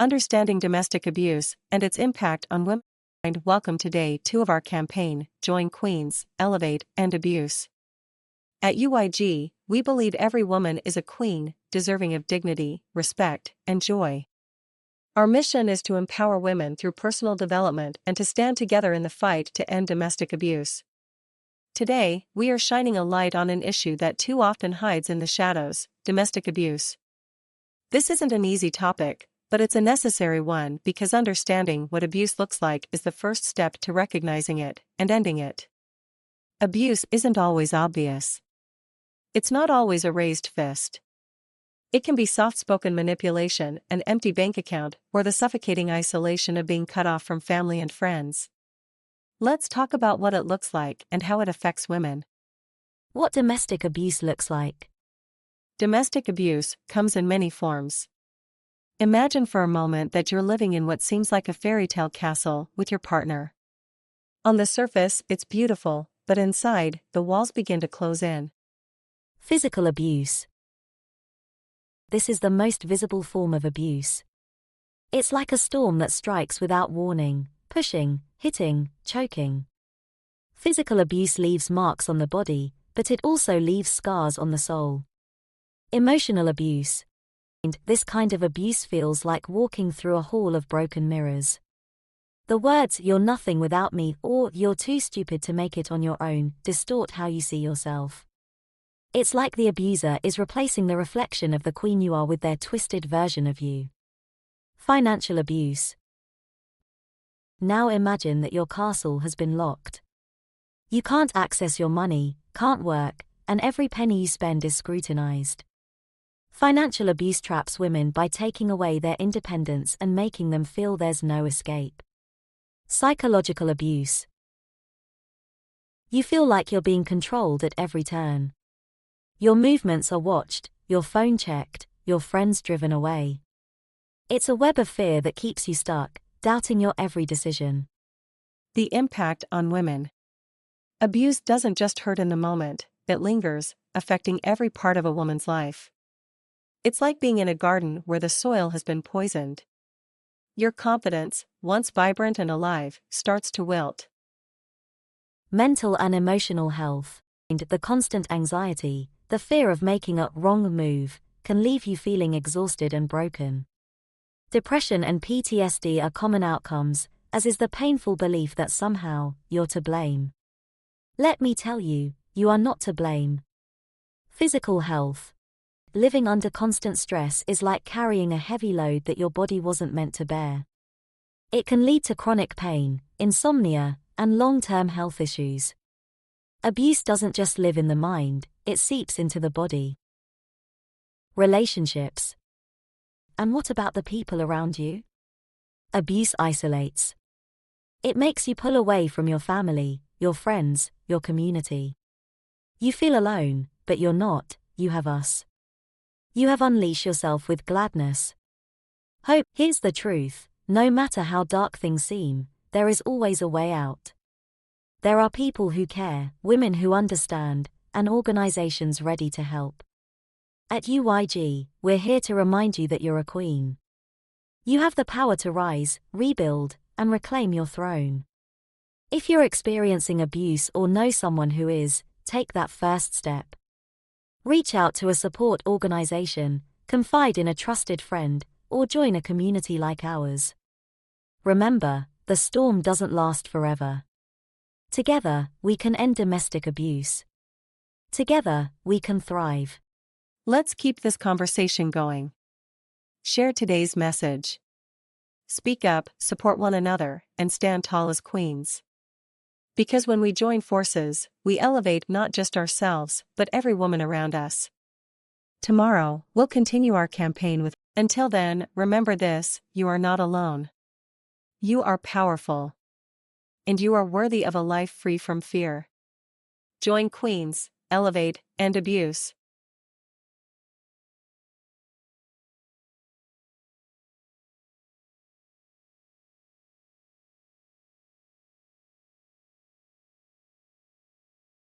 Understanding Domestic Abuse and Its Impact on Women. Welcome to Day 2 of our campaign, Join Queens, Elevate, End Abuse. At UYG, we believe every woman is a queen, deserving of dignity, respect, and joy. Our mission is to empower women through personal development and to stand together in the fight to end domestic abuse. Today, we are shining a light on an issue that too often hides in the shadows: domestic abuse. This isn't an easy topic, but it's a necessary one because understanding what abuse looks like is the first step to recognizing it and ending it. Abuse isn't always obvious. It's not always a raised fist. It can be soft-spoken manipulation, an empty bank account, or the suffocating isolation of being cut off from family and friends. Let's talk about what it looks like and how it affects women. What domestic abuse looks like. Domestic abuse comes in many forms. Imagine for a moment that you're living in what seems like a fairy tale castle with your partner. On the surface, it's beautiful, but inside, the walls begin to close in. Physical abuse. This is the most visible form of abuse. It's like a storm that strikes without warning, pushing, hitting, choking. Physical abuse leaves marks on the body, but it also leaves scars on the soul. Emotional abuse. This kind of abuse feels like walking through a hall of broken mirrors. The words "you're nothing without me" or "you're too stupid to make it on your own" distort how you see yourself. It's like the abuser is replacing the reflection of the queen you are with their twisted version of you. Financial abuse. Now imagine that your castle has been locked. You can't access your money, can't work, and every penny you spend is scrutinized. Financial abuse traps women by taking away their independence and making them feel there's no escape. Psychological abuse. You feel like you're being controlled at every turn. Your movements are watched, your phone checked, your friends driven away. It's a web of fear that keeps you stuck, doubting your every decision. The impact on women. Abuse doesn't just hurt in the moment, it lingers, affecting every part of a woman's life. It's like being in a garden where the soil has been poisoned. Your confidence, once vibrant and alive, starts to wilt. Mental and emotional health. The constant anxiety, the fear of making a wrong move, can leave you feeling exhausted and broken. Depression and PTSD are common outcomes, as is the painful belief that somehow, you're to blame. Let me tell you, you are not to blame. Physical health. Living under constant stress is like carrying a heavy load that your body wasn't meant to bear. It can lead to chronic pain, insomnia, and long-term health issues. Abuse doesn't just live in the mind, it seeps into the body. Relationships. And what about the people around you? Abuse isolates. It makes you pull away from your family, your friends, your community. You feel alone, but you're not, you have us. You have unleashed yourself with Gladness. Hope. Here's the truth, no matter how dark things seem, there is always a way out. There are people who care, women who understand, and organizations ready to help. At UYG, we're here to remind you that you're a queen. You have the power to rise, rebuild, and reclaim your throne. If you're experiencing abuse or know someone who is, take that first step. Reach out to a support organization, confide in a trusted friend, or join a community like ours. Remember, the storm doesn't last forever. Together, we can end domestic abuse. Together, we can thrive. Let's keep this conversation going. Share today's message. Speak up, support one another, and stand tall as queens. Because when we join forces, we elevate not just ourselves, but every woman around us. Tomorrow, we'll continue our campaign with. Until then, remember this: you are not alone. You are powerful. And you are worthy of a life free from fear. Join Queens, Elevate, End Abuse.